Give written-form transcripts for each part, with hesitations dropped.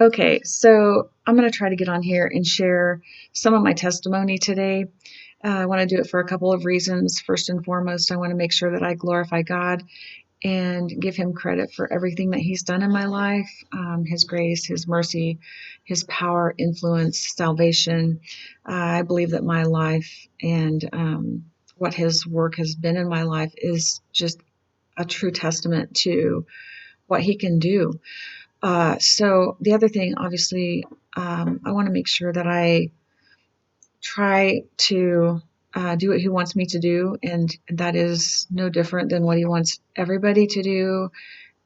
Okay, so I'm going to try to get on here and share some of my testimony today. I want to do it for a couple of reasons. First and foremost, I want to make sure that I glorify God and give Him credit for everything that He's done in my life, His grace, His mercy, His power, influence, salvation. I believe that my life and what His work has been in my life is just a true testament to what He can do. So the other thing, obviously, I want to make sure that I try to do what he wants me to do, and that is no different than what he wants everybody to do,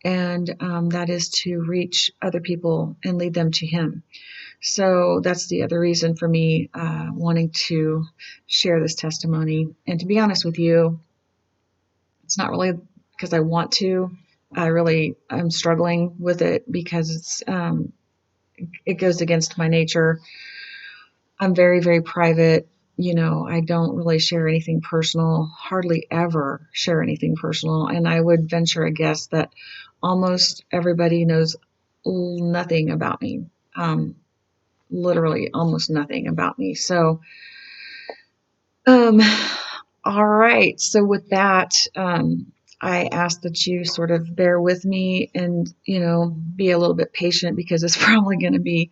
and that is to reach other people and lead them to him. So that's the other reason for me wanting to share this testimony. And to be honest with you, it's not really because I want to. I'm struggling with it because it goes against my nature. I'm very, very private. I don't really share anything personal, hardly ever share anything personal. And I would venture a guess that almost everybody knows nothing about me. Um, Literally almost nothing about me. So, um, all right. So with that, I ask that you sort of bear with me and, be a little bit patient because it's probably going to be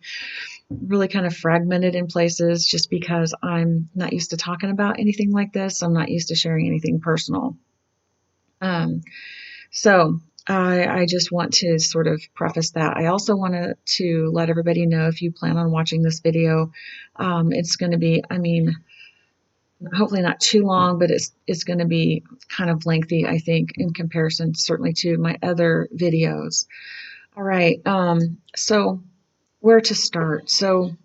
really kind of fragmented in places just because I'm not used to talking about anything like this. I'm not used to sharing anything personal. Um, so I just want to sort of preface that. I also want to let everybody know if you plan on watching this video, it's going to be, hopefully not too long, but it's going to be kind of lengthy, I think, in comparison certainly to my other videos. All right. So where to start? So,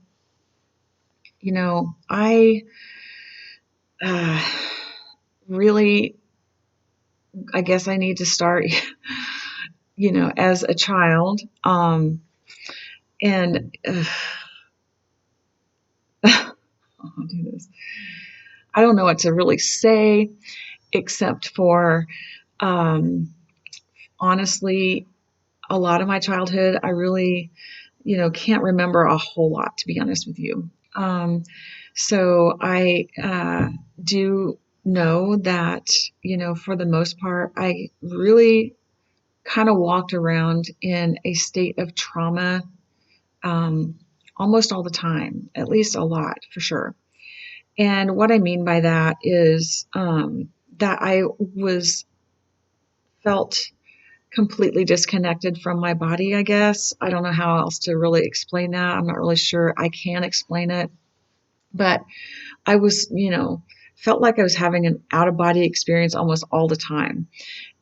I uh, really, I guess I need to start, as a child. And I'll do this. I don't know what to really say except for, um, honestly, a lot of my childhood, I really, can't remember a whole lot, to be honest with you. So I do know that, for the most part, I really kind of walked around in a state of trauma um, almost all the time, at least a lot for sure. And what I mean by that is that I was felt completely disconnected from my body, I guess. I don't know how else to really explain that. I'm not really sure I can explain it. But I was, felt like I was having an out of body experience almost all the time.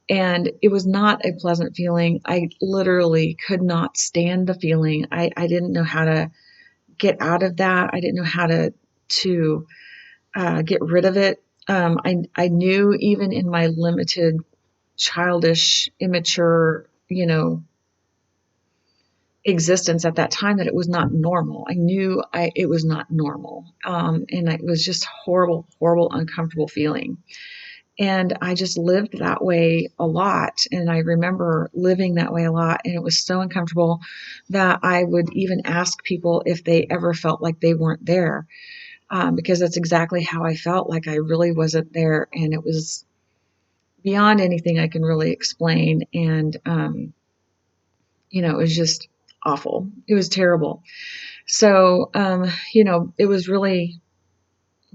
And it was not a pleasant feeling. I literally could not stand the feeling. I didn't know how to get out of that. I didn't know how to get rid of it. I knew even in my limited, childish, immature, existence at that time that it was not normal. I knew it was not normal. And it was just horrible, horrible, uncomfortable feeling. And I just lived that way a lot. And I remember living that way a lot. And it was so uncomfortable that I would even ask people if they ever felt like they weren't there. Because that's exactly how I felt, like I really wasn't there. And it was beyond anything I can really explain. And, it was just awful. It was terrible. So, it was really,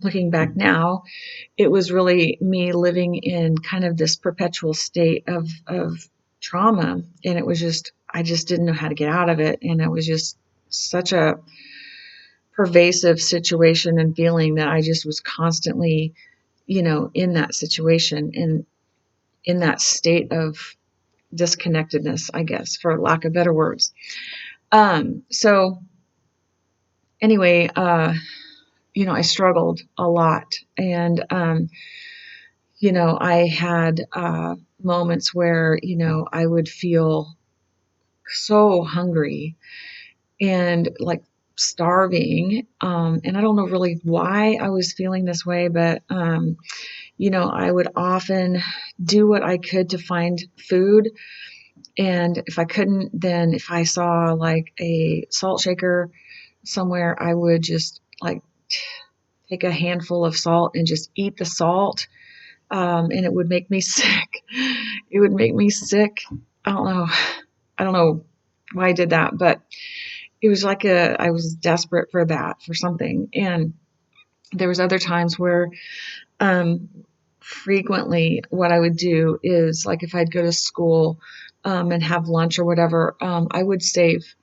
looking back now, it was really me living in kind of this perpetual state of trauma. And it was just, I just didn't know how to get out of it. And it was just such a pervasive situation and feeling that I just was constantly, in that situation and in that state of disconnectedness, I guess, for lack of better words. So anyway, I struggled a lot. And, I had moments where, I would feel so hungry and like starving. And I don't know really why I was feeling this way, but, I would often do what I could to find food. And if I couldn't, then if I saw like a salt shaker somewhere, I would just like take a handful of salt and just eat the salt. And it would make me sick. It would make me sick. I don't know. I don't know why I did that, but it was like I was desperate for that, for something. And there was other times where um, frequently what I would do is like if I'd go to school and have lunch or whatever, I would save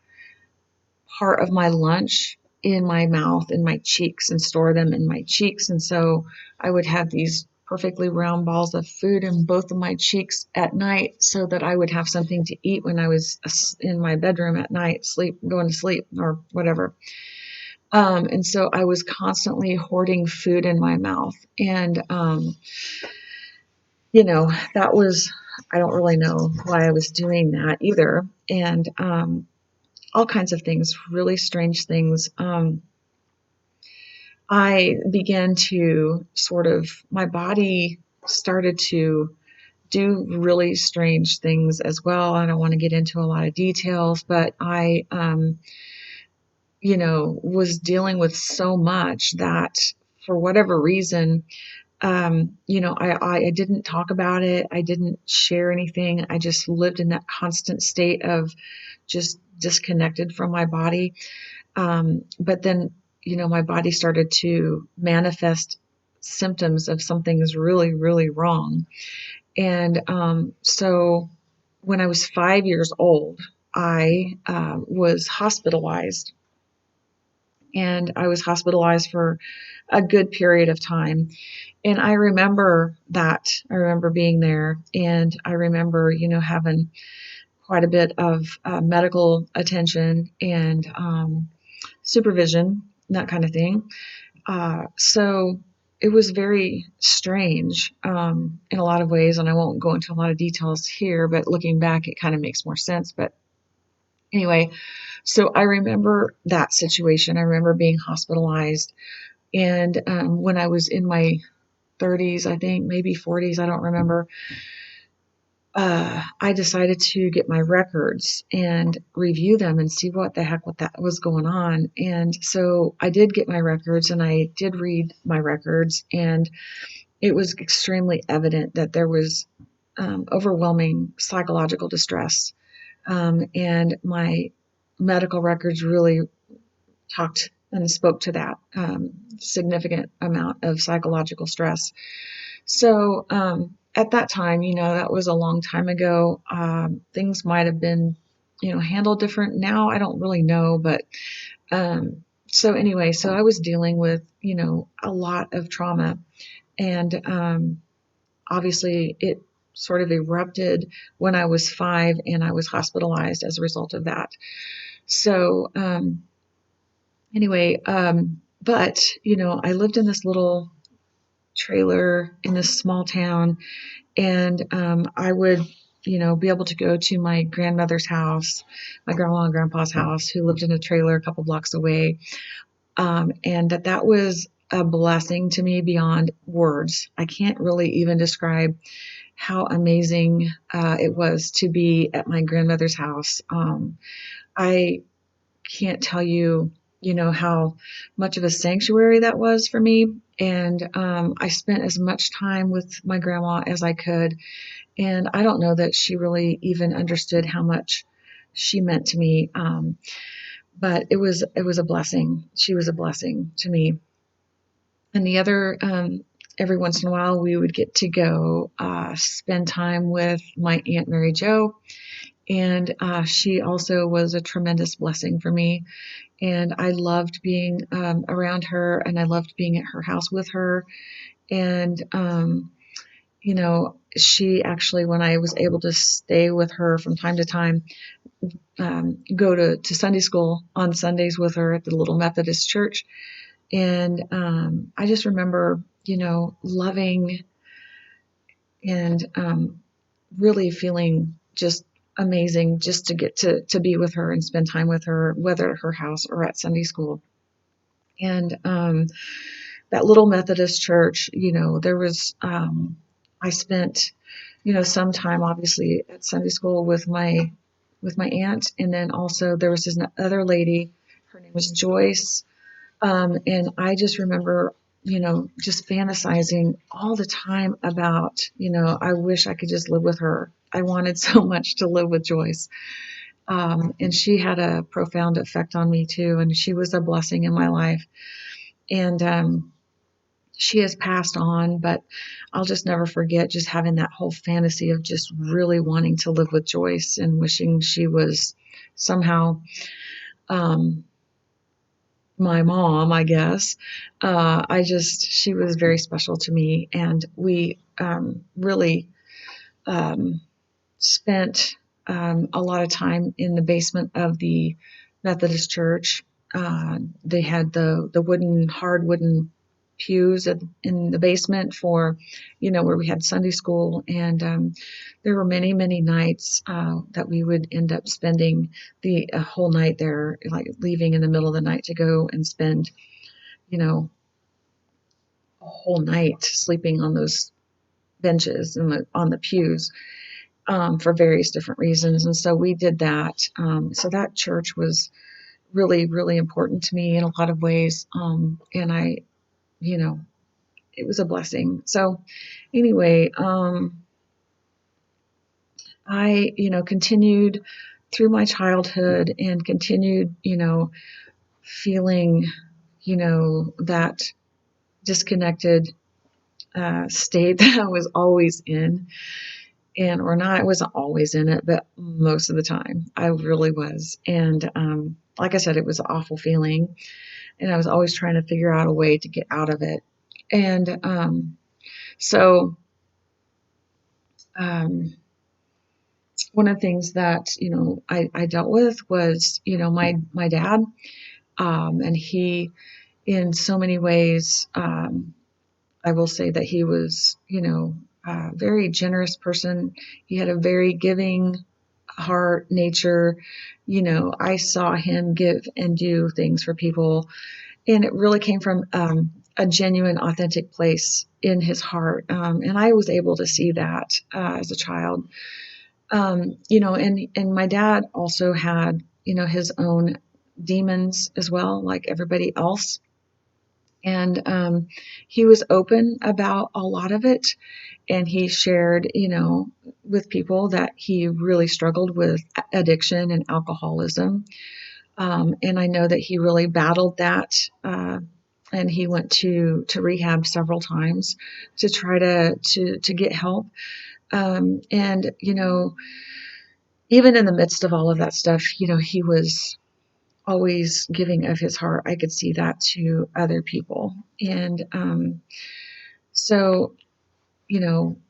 part of my lunch in my mouth, in my cheeks, and store them in my cheeks. And so I would have these perfectly round balls of food in both of my cheeks at night so that I would have something to eat when I was in my bedroom at night, going to sleep or whatever. And so I was constantly hoarding food in my mouth. And, that was, I don't really know why I was doing that either. And all kinds of things, really strange things. I began to my body started to do really strange things as well. I don't want to get into a lot of details, but I, was dealing with so much that for whatever reason, I didn't talk about it. I didn't share anything. I just lived in that constant state of just disconnected from my body. But then, my body started to manifest symptoms of something is really, really wrong. And so when I was 5 years old, I was hospitalized. And I was hospitalized for a good period of time. And I remember that. I remember being there. And I remember, having quite a bit of medical attention and supervision, that kind of thing. So it was very strange in a lot of ways, and I won't go into a lot of details here, but looking back, it kind of makes more sense. But anyway, so I remember that situation. I remember being hospitalized, and when I was in my 30s, I think, maybe 40s, I don't remember, I decided to get my records and review them and see what the heck what that was going on. And so I did get my records and I did read my records, and it was extremely evident that there was overwhelming psychological distress. And my medical records really talked and spoke to that significant amount of psychological stress. So at that time, that was a long time ago. Things might have been, handled different. Now I don't really know, but so anyway, so I was dealing with, a lot of trauma, and obviously it sort of erupted when I was 5, and I was hospitalized as a result of that. So anyway, but I lived in this little trailer in this small town, and I would, be able to go to my grandmother's house, my grandma and grandpa's house, who lived in a trailer a couple blocks away, and that was a blessing to me beyond words. I can't really even describe how amazing it was to be at my grandmother's house. I can't tell you, how much of a sanctuary that was for me. And I spent as much time with my grandma as I could. And I don't know that she really even understood how much she meant to me. But it was a blessing. She was a blessing to me. And the other, every once in a while, we would get to go spend time with my Aunt Mary Jo. And she also was a tremendous blessing for me. And I loved being around her, and I loved being at her house with her. And, she actually, when I was able to stay with her from time to time, go to Sunday school on Sundays with her at the little Methodist church. And I just remember, loving and really feeling just amazing just to get to be with her and spend time with her, whether at her house or at Sunday school. And that little Methodist church, there was, I spent sometime obviously at Sunday school with my aunt, and then also there was this other lady. Her name was Joyce, and I just remember, just fantasizing all the time about, I wish I could just live with her. I wanted so much to live with Joyce. And she had a profound effect on me too, and she was a blessing in my life. And she has passed on, but I'll just never forget just having that whole fantasy of just really wanting to live with Joyce and wishing she was somehow um, my mom, I guess. She was very special to me, and we really um, spent a lot of time in the basement of the Methodist church. They had the hard wooden pews in the basement for, where we had Sunday school. And there were many, many nights that we would end up spending the whole night there, like leaving in the middle of the night to go and spend, you know, a whole night sleeping on those benches and on the pews for various different reasons. And so we did that. So that church was really, really important to me in a lot of ways. And you know, it was a blessing. So anyway, I, continued through my childhood and continued, feeling, that disconnected state that I was always in. And or not, I wasn't always in it, but most of the time I really was. And like I said, it was an awful feeling, and I was always trying to figure out a way to get out of it. And so um, one of the things that I dealt with was my dad, and he, in so many ways, I will say that he was a very generous person. He had a very giving heart, nature. I saw him give and do things for people, and it really came from a genuine, authentic place in his heart. And I was able to see that as a child. And my dad also had, his own demons as well, like everybody else. And he was open about a lot of it, and he shared, with people that he really struggled with addiction and alcoholism. And I know that he really battled that, and he went to rehab several times to try to get help. And even in the midst of all of that stuff, he was always giving of his heart. I could see that to other people. And so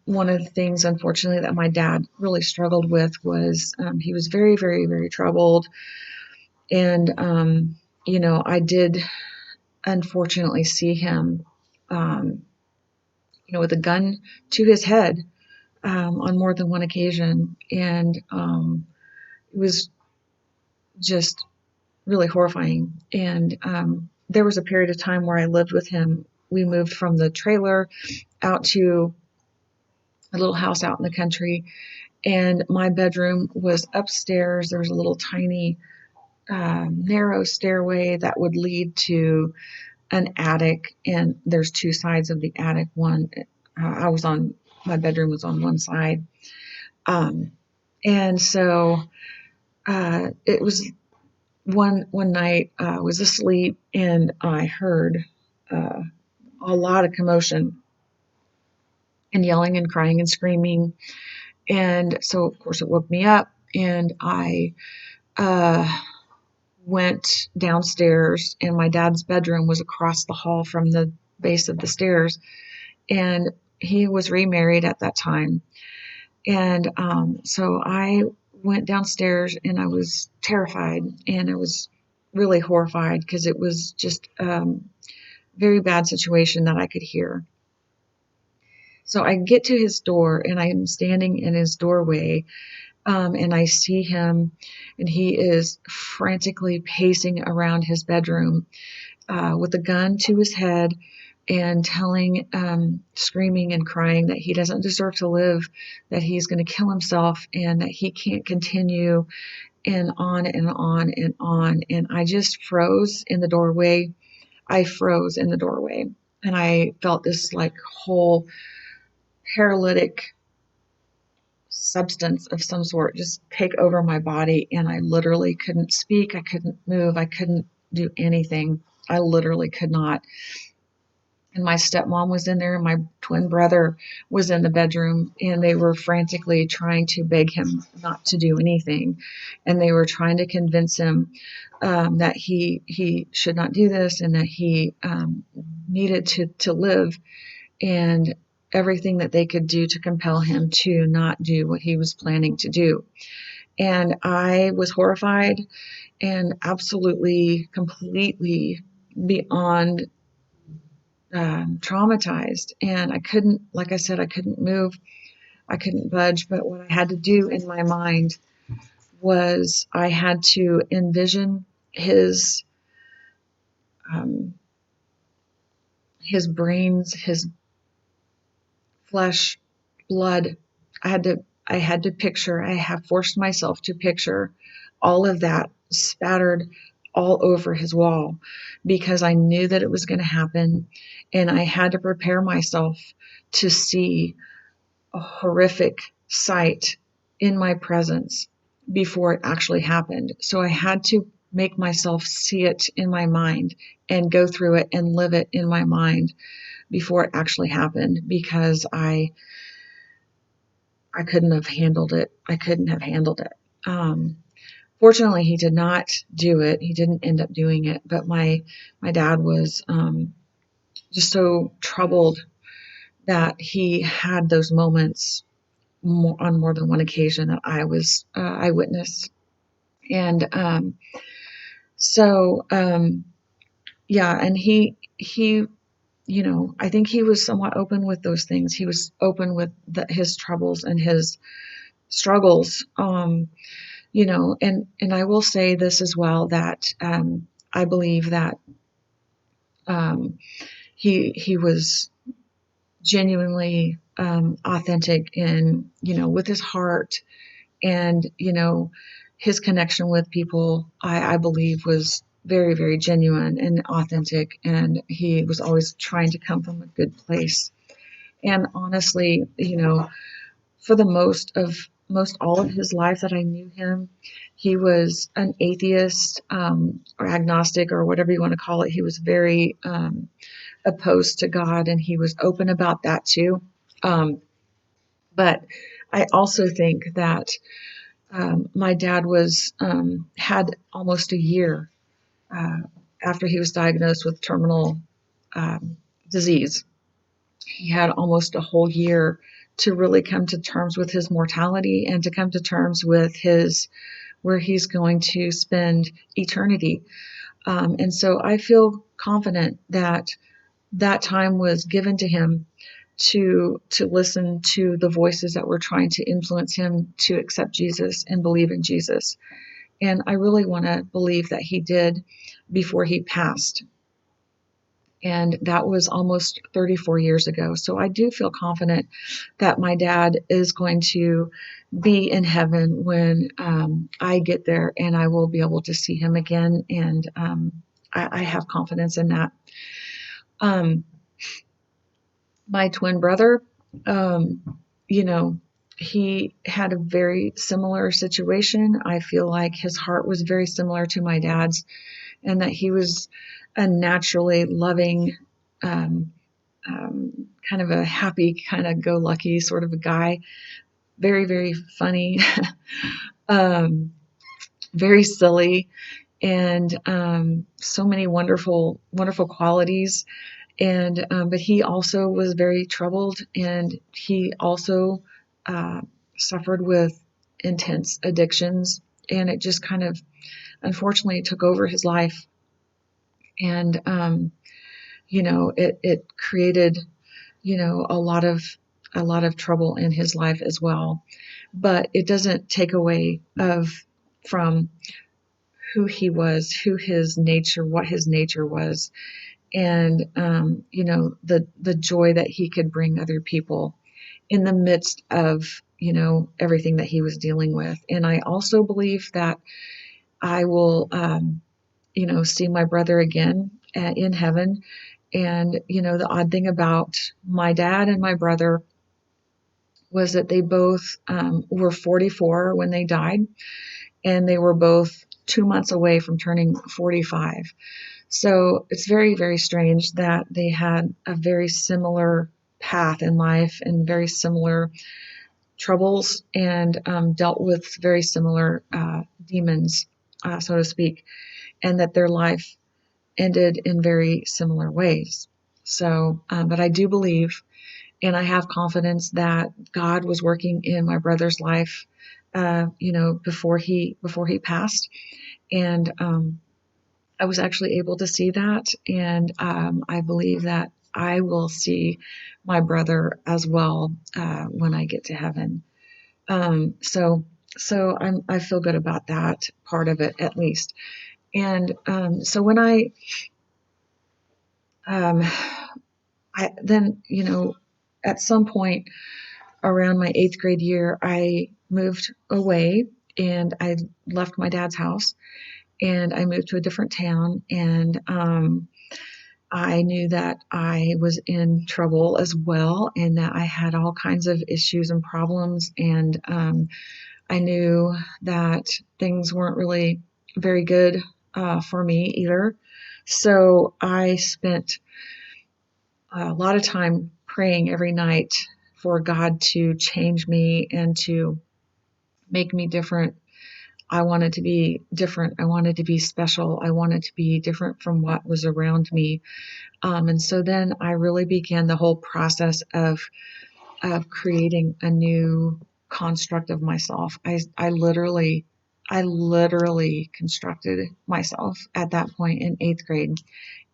one of the things, unfortunately, that my dad really struggled with was he was very, very, very troubled. And, I did unfortunately see him, um, with a gun to his head on more than one occasion. And it was just really horrifying. And there was a period of time where I lived with him. We moved from the trailer out to a little house out in the country, and my bedroom was upstairs. There was a little tiny narrow stairway that would lead to an attic, and there's two sides of the attic. My bedroom was on one side, and so it was one night I was asleep, and I heard a lot of commotion and yelling and crying and screaming. And so, of course, it woke me up, and I uh, went downstairs, and my dad's bedroom was across the hall from the base of the stairs. And he was remarried at that time. And so I went downstairs, and I was terrified, and I was really horrified because it was just very bad situation that I could hear. So I get to his door, and I am standing in his doorway, and I see him, and he is frantically pacing around his bedroom with a gun to his head, and telling, screaming and crying that he doesn't deserve to live, that he's going to kill himself, and that he can't continue, and on and on and on. And I just froze in the doorway. I froze in the doorway, and I felt this like whole paralytic substance of some sort just take over my body, and I literally couldn't speak, I couldn't move, I couldn't do anything. I literally could not. And my stepmom was in there, and my twin brother was in the bedroom, and they were frantically trying to beg him not to do anything, and they were trying to convince him that he should not do this, and that he needed to live, and everything that they could do to compel him to not do what he was planning to do. And I was horrified and absolutely, completely beyond traumatized. And I couldn't, like I said, I couldn't move, I couldn't budge. But what I had to do in my mind was I had to envision um, his brains, his flesh, blood. I had to picture, I have forced myself to picture all of that spattered all over his wall, because I knew that it was going to happen, and I had to prepare myself to see a horrific sight in my presence before it actually happened. So I had to make myself see it in my mind and go through it and live it in my mind before it actually happened, because I couldn't have handled it. I couldn't have handled it. Um, Fortunately, he did not do it. He didn't end up doing it. But my dad was just so troubled that he had those moments on more than one occasion that I was eyewitness. And so yeah, and he I think he was somewhat open with those things. He was open with his troubles and his struggles. And I will say this as well, that I believe that um, he was genuinely authentic in, with his heart, and his connection with people. I believe was very, very genuine and authentic, and he was always trying to come from a good place. And honestly, for the most all of his life that I knew him, he was an atheist, or agnostic, or whatever you want to call it. He was very opposed to God, and he was open about that too. But I also think that my dad was had almost a year uh, after he was diagnosed with terminal um, disease. He had almost a whole year to really come to terms with his mortality, and to come to terms with his where he's going to spend eternity. And so I feel confident that that time was given to him to listen to the voices that were trying to influence him to accept Jesus and believe in Jesus. And I really want to believe that he did before he passed. And that was almost 34 years ago. So I do feel confident that my dad is going to be in heaven when I get there, and I will be able to see him again. And I have confidence in that. Um, my twin brother, um, you know, he had a very similar situation. I feel like his heart was very similar to my dad's, and that he was a naturally loving, um, kind of a happy, kind of go lucky sort of a guy. Very, very funny, um, very silly, and so many wonderful, wonderful qualities. And but he also was very troubled, and he also uh, suffered with intense addictions, and it just kind of unfortunately took over his life. And it created a lot of trouble in his life as well. But it doesn't take away of from who he was, who his nature, what his nature was. and the joy that he could bring other people in the midst of everything that he was dealing with. And I also believe that I will see my brother again in heaven. And the odd thing about my dad and my brother was that they both were 44 when they died, and they were both 2 months away from turning 45. So it's very, very strange that they had a very similar path in life and very similar troubles, and dealt with very similar demons, so to speak, and that their life ended in very similar ways. So, but I do believe, and I have confidence that God was working in my brother's life, before he passed, and I was actually able to see that, and I believe that I will see my brother as well when I get to heaven. So I feel good about that part of it, at least. And so when um, I then at some point around my 8th grade year, I moved away, and I left my dad's house, and I moved to a different town, and I knew that I was in trouble as well, and that I had all kinds of issues and problems, and I knew that things weren't really very good for me either. So I spent a lot of time praying every night for God to change me and to make me different. I wanted to be different. I wanted to be special. I wanted to be different from what was around me. And so then I really began the whole process of creating a new construct of myself. I literally constructed myself at that point in 8th grade,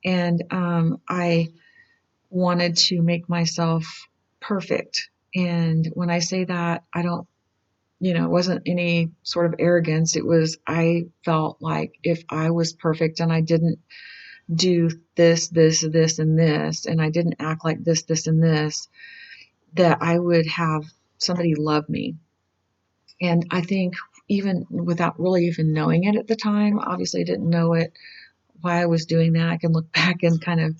and I wanted to make myself perfect. And when I say that, I don't, it wasn't any sort of arrogance. It was, I felt like if I was perfect and I didn't do this, and this, and I didn't act like this, and this, that I would have somebody love me. And I think even without really even knowing it at the time, obviously I didn't know it, why I was doing that. I can look back and kind of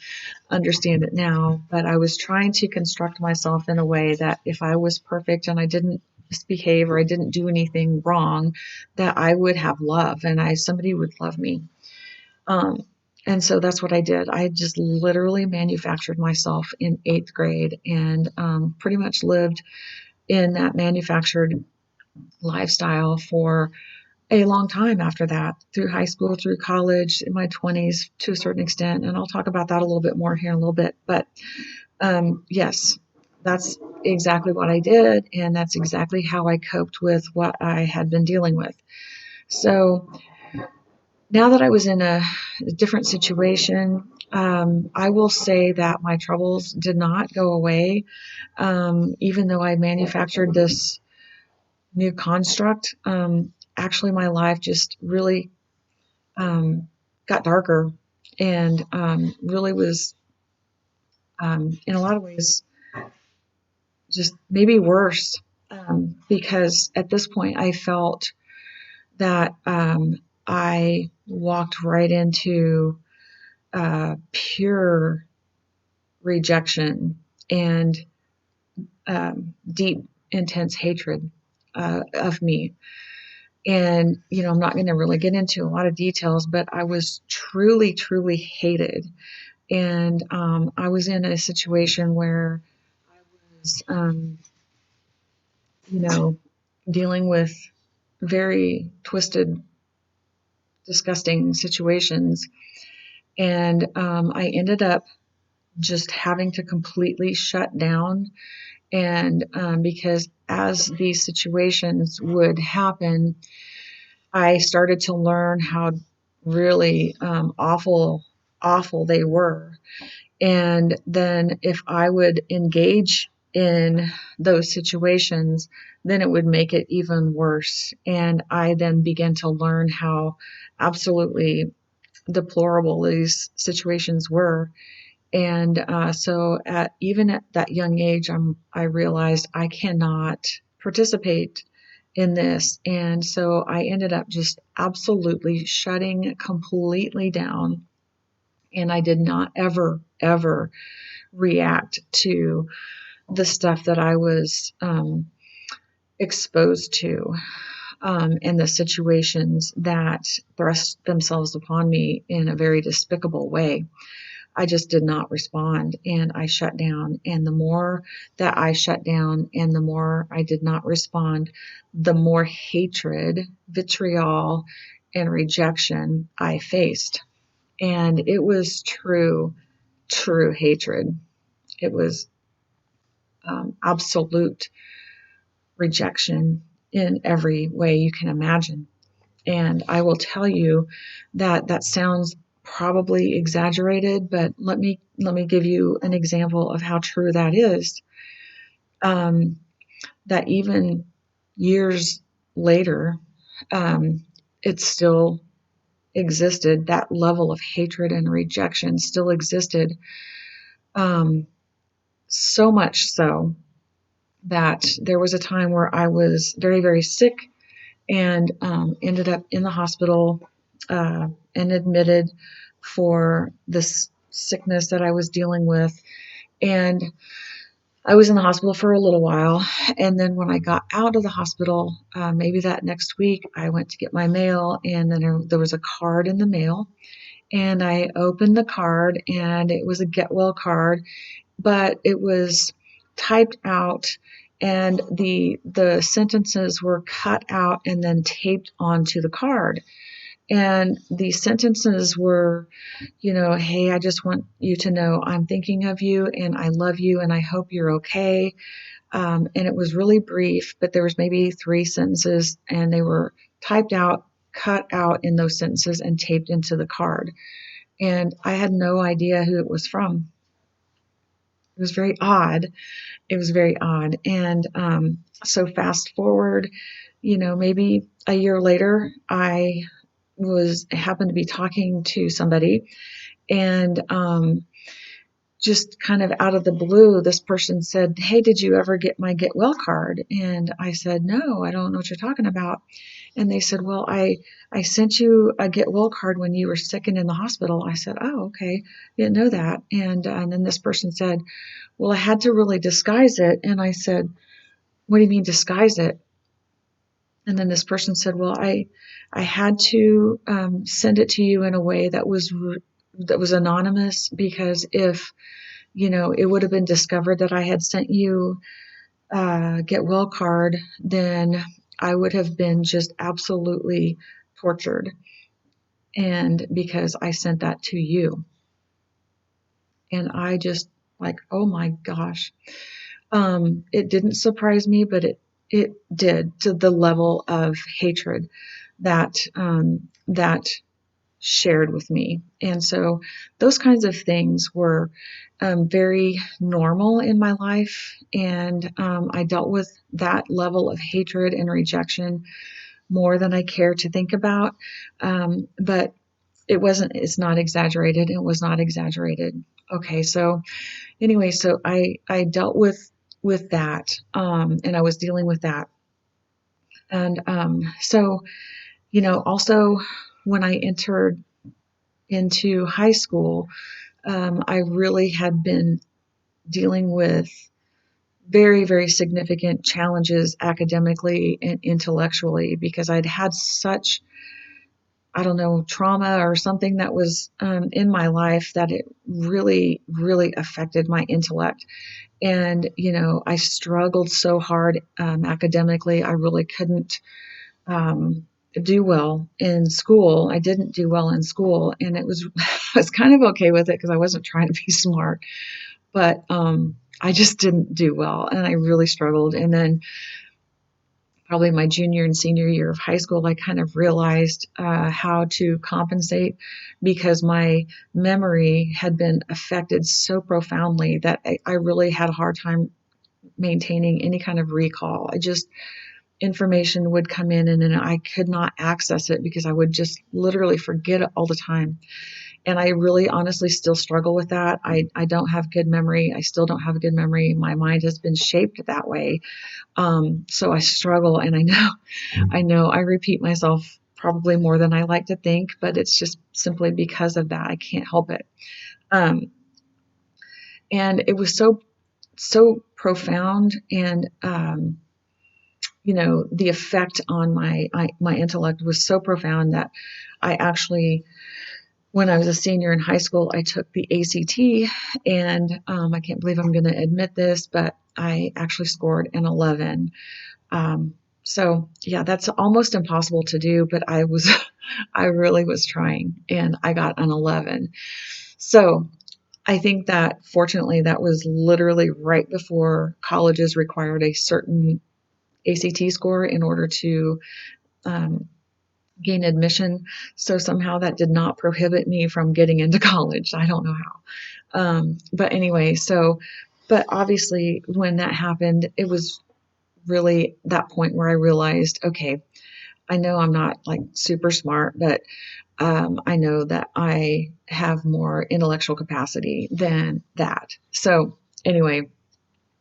understand it now, but I was trying to construct myself in a way that if I was perfect and I didn't misbehave or I didn't do anything wrong, that I would have love, and somebody would love me. Um, and so that's what I did. I just literally manufactured myself in 8th grade, and pretty much lived in that manufactured lifestyle for a long time after that, through high school, through college, in my 20s to a certain extent. And I'll talk about that a little bit more here in a little bit. But yes, that's exactly what I did. And that's exactly how I coped with what I had been dealing with. So now that I was in a different situation, I will say that my troubles did not go away, even though I manufactured this new construct. Actually, my life just really got darker, and really was, in a lot of ways, just maybe worse, because at this point I felt that I walked right into pure rejection and deep, intense hatred of me. And, I'm not going to really get into a lot of details, but I was truly, truly hated. And I was in a situation where I was, dealing with very twisted, disgusting situations. And I ended up just having to completely shut down. And because as these situations would happen, I started to learn how really awful they were. And then if I would engage in those situations, then it would make it even worse. And I then began to learn how absolutely deplorable these situations were. And so even at that young age, I realized I cannot participate in this. And so I ended up just absolutely shutting completely down. And I did not ever react to the stuff that I was exposed to, and the situations that thrust themselves upon me in a very despicable way. I just did not respond, and I shut down. And the more that I shut down and the more I did not respond, the more hatred, vitriol, and rejection I faced. And it was true hatred. It was absolute rejection in every way you can imagine. And I will tell you that that sounds probably exaggerated, but let me give you an example of how true that is. That even years later, it still existed. That level of hatred and rejection still existed. So much so that there was a time where I was very, very sick and ended up in the hospital and admitted for this sickness that I was dealing with. And I was in the hospital for a little while. And then when I got out of the hospital, maybe that next week, I went to get my mail, and then there was a card in the mail. And I opened the card, and it was a get well card, but it was typed out, and the sentences were cut out and then taped onto the card. And the sentences were, hey, I just want you to know I'm thinking of you and I love you and I hope you're okay. And it was really brief, but there was maybe 3 sentences, and they were typed out, cut out in those sentences, and taped into the card. And I had no idea who it was from. It was very odd. It was very odd. And so fast forward, maybe a year later, I happened to be talking to somebody, and just kind of out of the blue, this person said, "Hey, did you ever get my Get Well card?" And I said, "No, I don't know what you're talking about." And they said, "Well, I sent you a Get Well card when you were sick and in the hospital." I said, "Oh, okay. Didn't know that." And then this person said, "Well, I had to really disguise it." And I said, "What do you mean disguise it?" And then this person said, "Well, I had to send it to you in a way that was anonymous, because if it would have been discovered that I had sent you a Get Well card, then I would have been just absolutely tortured, and because I sent that to you." And I just, like, oh my gosh. It didn't surprise me, but it did, to the level of hatred that shared with me. And so those kinds of things were very normal in my life, and I dealt with that level of hatred and rejection more than I care to think about. But it's not exaggerated. It was not exaggerated. Okay, so anyway, so I dealt with that, and I was dealing with that. And so, also when I entered into high school, I really had been dealing with very, very significant challenges academically and intellectually, because I'd had such, I don't know, trauma or something that was in my life that it really, really affected my intellect. And, I struggled so hard academically. I really couldn't do well in school. I didn't do well in school, and I was kind of okay with it because I wasn't trying to be smart, but I just didn't do well, and I really struggled. And then probably my junior and senior year of high school, I kind of realized how to compensate, because my memory had been affected so profoundly that I really had a hard time maintaining any kind of recall. information would come in and then I could not access it because I would just literally forget it all the time. And I really honestly still struggle with that. I don't have good memory. I still don't have a good memory. My mind has been shaped that way. So I struggle, and I know I repeat myself probably more than I like to think, but it's just simply because of that. I can't help it. Um, and it was so profound, and the effect on my intellect was so profound that I actually, when I was a senior in high school, I took the ACT, and I can't believe I'm going to admit this, but I actually scored an 11. So yeah, that's almost impossible to do, but I really was trying, and I got an 11. So I think that fortunately that was literally right before colleges required a certain ACT score in order to um, gain admission. So somehow that did not prohibit me from getting into college. I don't know how. But anyway, but obviously when that happened, it was really that point where I realized, okay, I know I'm not like super smart, but I know that I have more intellectual capacity than that. So anyway,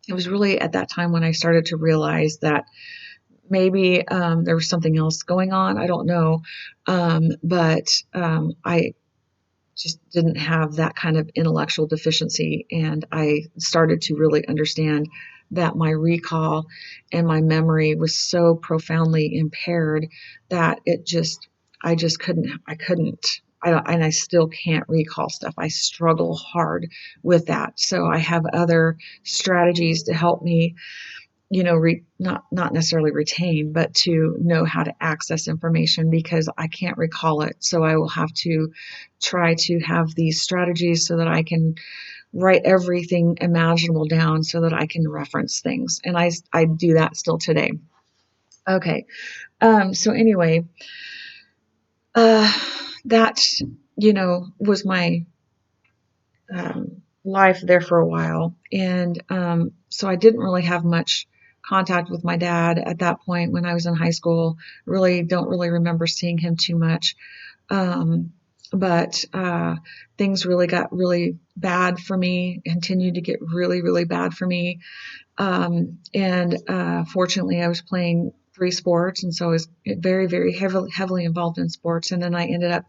it was really at that time when I started to realize that maybe there was something else going on. I don't know. But I just didn't have that kind of intellectual deficiency. And I started to really understand that my recall and my memory was so profoundly impaired that I couldn't. And I still can't recall stuff. I struggle hard with that. So I have other strategies to help me, not necessarily retain, but to know how to access information because I can't recall it. So I will have to try to have these strategies so that I can write everything imaginable down so that I can reference things. And I do that still today. Okay. So anyway, uh, that, was my life there for a while. And so I didn't really have much contact with my dad at that point when I was in high school. Really don't really remember seeing him too much. But things really got really bad for me, continued to get really, really bad for me. And fortunately, I was playing three sports, and so I was very, very heavily involved in sports. And then I ended up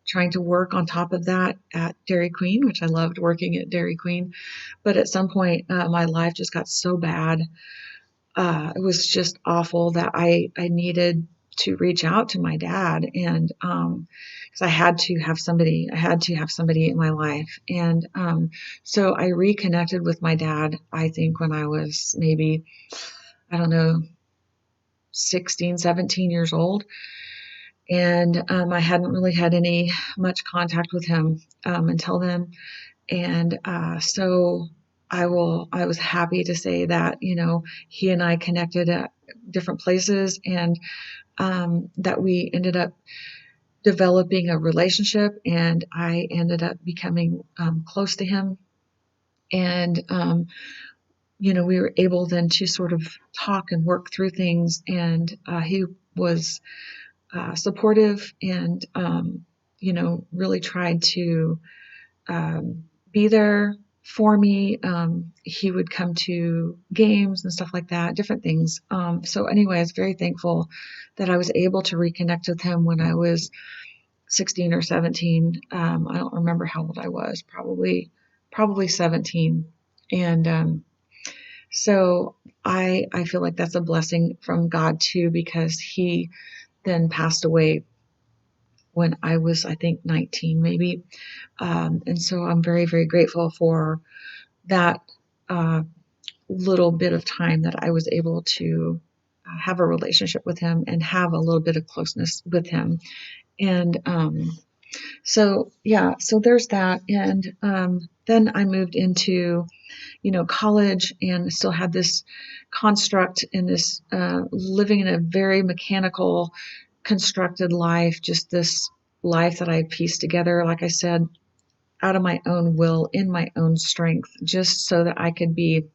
trying to work on top of that at Dairy Queen, which I loved working at Dairy Queen. But at some point, my life just got so bad. It was just awful that I needed to reach out to my dad, and because I had to have somebody in my life. And so I reconnected with my dad, I think when I was maybe, I don't know, 16, 17 years old. And I hadn't really had any much contact with him until then. And so I was happy to say that, he and I connected at different places, and that we ended up developing a relationship, and I ended up becoming close to him. And, we were able then to sort of talk and work through things. And he was supportive, and, really tried to be there for me. He would come to games and stuff like that, different things. So anyway, I was very thankful that I was able to reconnect with him when I was 16 or 17. I don't remember how old I was, probably 17. And so I feel like that's a blessing from God too, because he then passed away when I was, I think, 19 maybe. And so I'm very, very grateful for that uh, little bit of time that I was able to have a relationship with him and have a little bit of closeness with him. And so, yeah, so there's that. And then I moved into, college, and still had this construct and this living in a very mechanical, constructed life, just this life that I pieced together, like I said, out of my own will, in my own strength, just so that I could be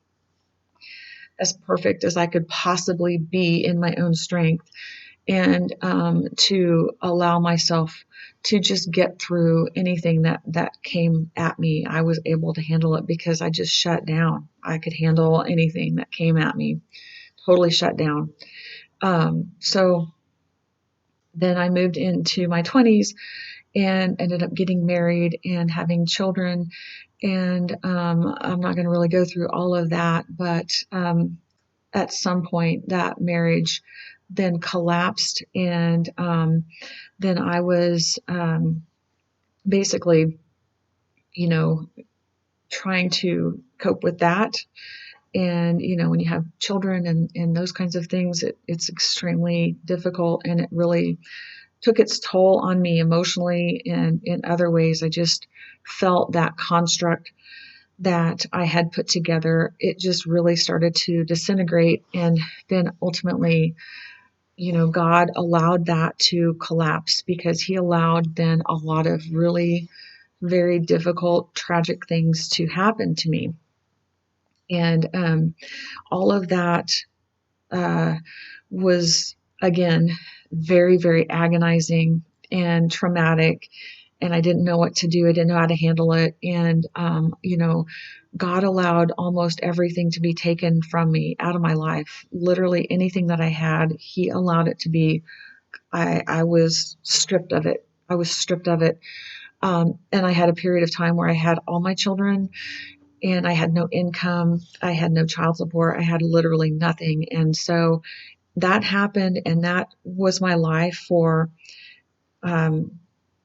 as perfect as I could possibly be in my own strength, and to allow myself to just get through anything that came at me. I was able to handle it because I just shut down. I could handle anything that came at me, totally shut down. So then I moved into my 20s and ended up getting married and having children. And I'm not going to really go through all of that, but at some point that marriage then collapsed, and then I was basically, you know, trying to cope with that. And when you have children and those kinds of things, it's extremely difficult, and it really took its toll on me emotionally and in other ways. I just felt that construct that I had put together, it just really started to disintegrate. And then ultimately, God allowed that to collapse, because He allowed then a lot of really very difficult, tragic things to happen to me. And all of that uh, was, again, very, very agonizing and traumatic. And I didn't know what to do. I didn't know how to handle it. And, God allowed almost everything to be taken from me, out of my life. Literally anything that I had, He allowed it to be. I was stripped of it. I was stripped of it. And I had a period of time where I had all my children, and I had no income. I had no child support. I had literally nothing. And so that happened, and that was my life for um,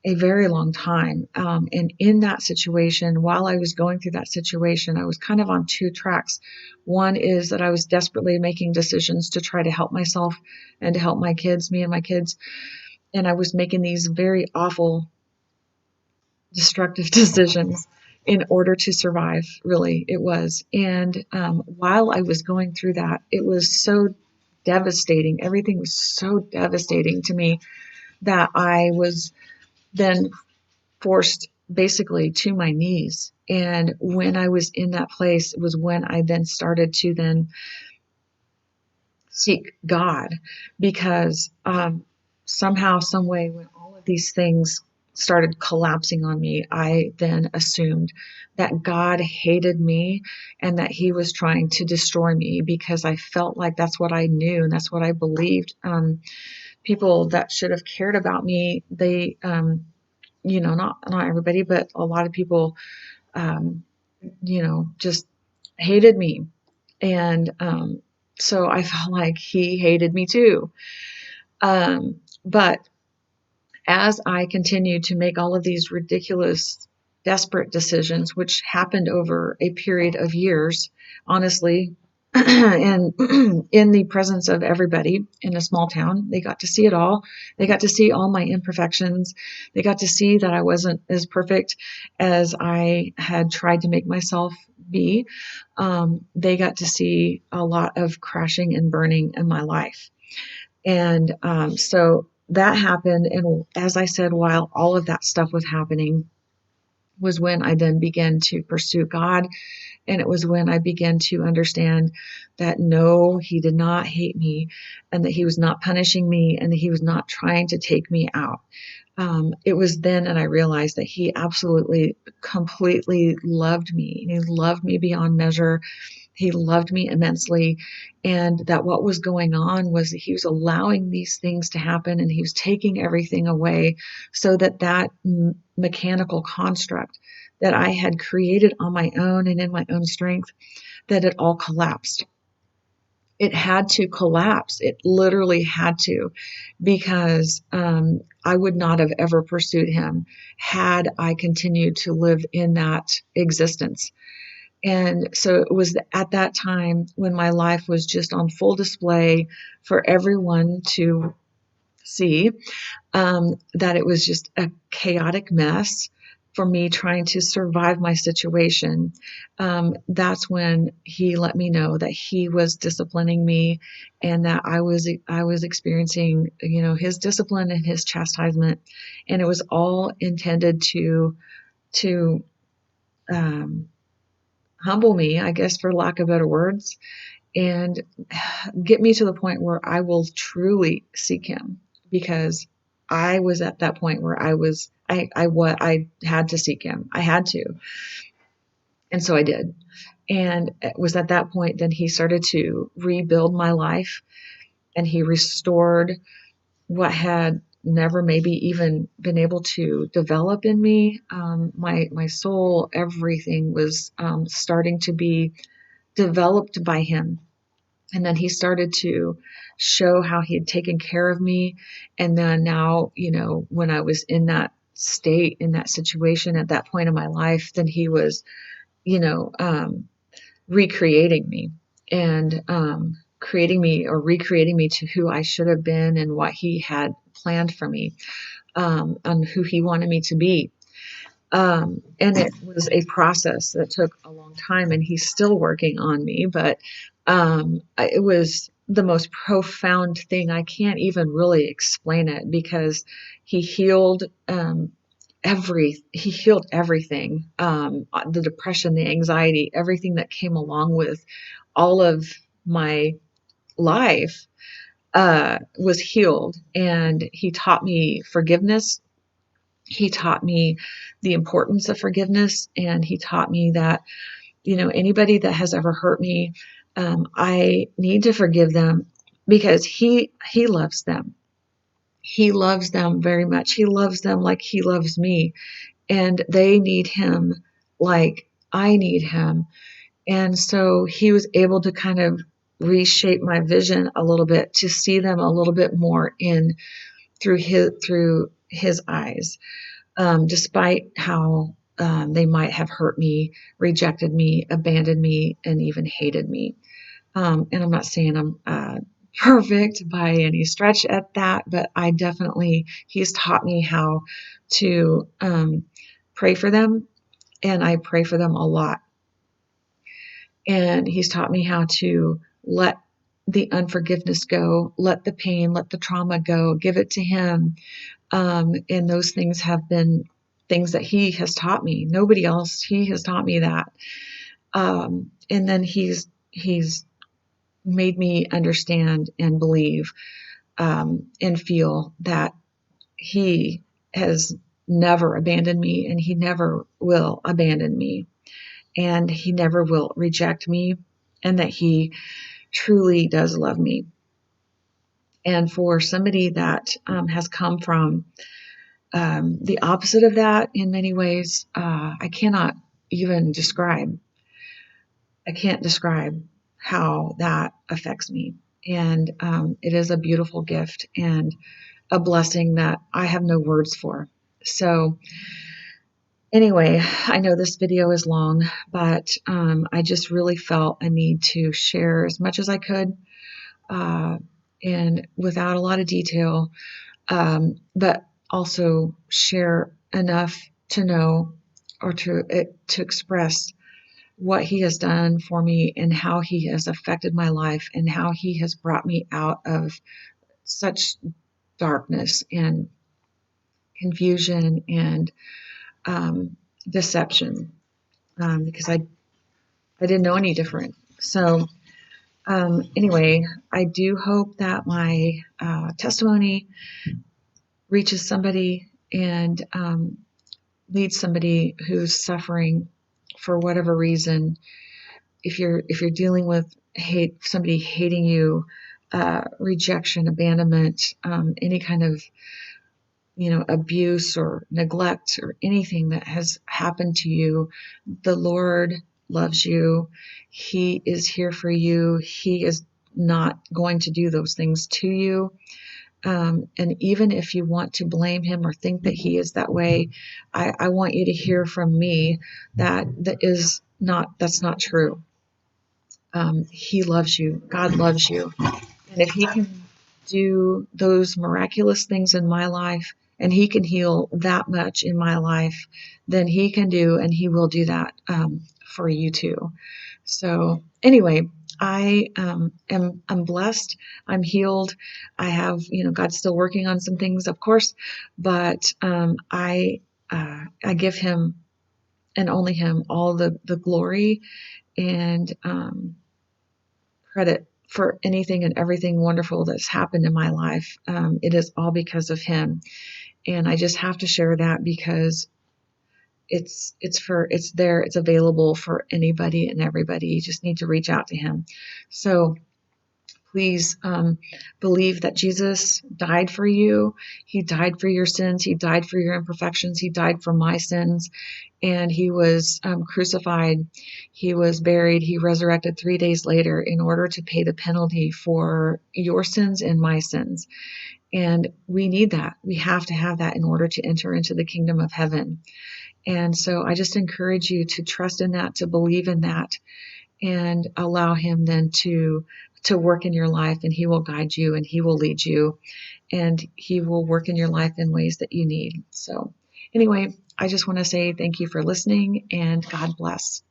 a very long time. And in that situation, while I was going through that situation, I was kind of on two tracks. One is that I was desperately making decisions to try to help myself and to help my kids, me and my kids. And I was making these very awful, destructive decisions in order to survive, really, it was. And while I was going through that, it was so devastating. Everything was so devastating to me that I was then forced basically to my knees. And when I was in that place, it was when I then started to then seek God, because somehow, some way, when all of these things started collapsing on me, I then assumed that God hated me and that He was trying to destroy me, because I felt like that's what I knew and that's what I believed. People that should have cared about me, they, not everybody, but a lot of people, um, just hated me. And so I felt like He hated me too. But as I continued to make all of these ridiculous, desperate decisions, which happened over a period of years, honestly, and in the presence of everybody in a small town, they got to see it all. They got to see all my imperfections. They got to see that I wasn't as perfect as I had tried to make myself be. They got to see a lot of crashing and burning in my life. And so that happened. And as I said, while all of that stuff was happening, was when I then began to pursue God. And it was when I began to understand that no, He did not hate me, and that He was not punishing me, and that He was not trying to take me out. It was then that I realized that He absolutely, completely loved me. He loved me beyond measure. He loved me immensely. And that what was going on was that He was allowing these things to happen, and He was taking everything away, so that mechanical construct that I had created on my own and in my own strength, that it all collapsed. It had to collapse. It literally had to, because I would not have ever pursued Him had I continued to live in that existence. And so it was at that time when my life was just on full display for everyone to see, that it was just a chaotic mess for me trying to survive my situation. That's when He let me know that He was disciplining me, and that I was experiencing, His discipline and His chastisement, and it was all intended to um, humble me, I guess, for lack of better words, and get me to the point where I will truly seek him, because I was at that point where I had to seek him. I had to. And so I did. And it was at that point then he started to rebuild my life, and he restored what had never maybe even been able to develop in me. My soul, everything was starting to be developed by him. And then he started to show how he had taken care of me. And then now, when I was in that state, in that situation at that point in my life, then he was, you know, um, recreating me, and creating me, or recreating me to who I should have been and what he had planned for me, and who he wanted me to be. And it was a process that took a long time, and he's still working on me, but it was the most profound thing. I can't even really explain it, because he healed he healed everything, the depression, the anxiety, everything that came along with all of my life was healed. And he taught me forgiveness. He taught me the importance of forgiveness, and he taught me that, anybody that has ever hurt me, I need to forgive them, because he loves them. He loves them very much. He loves them like he loves me, and they need him like I need him. And so he was able to kind of reshape my vision a little bit, to see them a little bit more in through his eyes, despite how they might have hurt me, rejected me, abandoned me, and even hated me. And I'm not saying I'm perfect by any stretch at that, but he's taught me how to pray for them, and I pray for them a lot. And he's taught me how to let the unforgiveness go, let the pain, let the trauma go, give it to him. And those things have been things that he has taught me. Nobody else, he has taught me that. And then he's made me understand and believe, and feel that he has never abandoned me, and he never will abandon me, and he never will reject me, and that he truly does love me. And for somebody that has come from the opposite of that in many ways, I cannot even describe. I can't describe how that affects me. And it is a beautiful gift and a blessing that I have no words for. So, anyway, I know this video is long, but I just really felt a need to share as much as I could, uh, and without a lot of detail, but also share enough to know, or to express what he has done for me, and how he has affected my life, and how he has brought me out of such darkness and confusion and um, deception, because I didn't know any different. So anyway, I do hope that my testimony reaches somebody, and leads somebody who's suffering for whatever reason. If you're dealing with hate, somebody hating you, rejection, abandonment, any kind of abuse or neglect, or anything that has happened to you, the Lord loves you. He is here for you. He is not going to do those things to you. And even if you want to blame him or think that he is that way, I want you to hear from me that's not true. He loves you. God loves you. And if he can do those miraculous things in my life, and he can heal that much in my life, then he can do, and he will do that for you too. So anyway, I'm blessed. I'm healed. I have, God's still working on some things, of course, but I give him, and only him, all the glory and credit for anything and everything wonderful that's happened in my life. It is all because of him. And I just have to share that because it's there, it's available for anybody and everybody. You just need to reach out to him. So please believe that Jesus died for you. He died for your sins. He died for your imperfections. He died for my sins. And he was crucified. He was buried. He resurrected 3 days later in order to pay the penalty for your sins and my sins. And we need that. We have to have that in order to enter into the kingdom of heaven. And so I just encourage you to trust in that, to believe in that, and allow him then to work in your life, and he will guide you and he will lead you and he will work in your life in ways that you need. So anyway, I just want to say thank you for listening and God bless.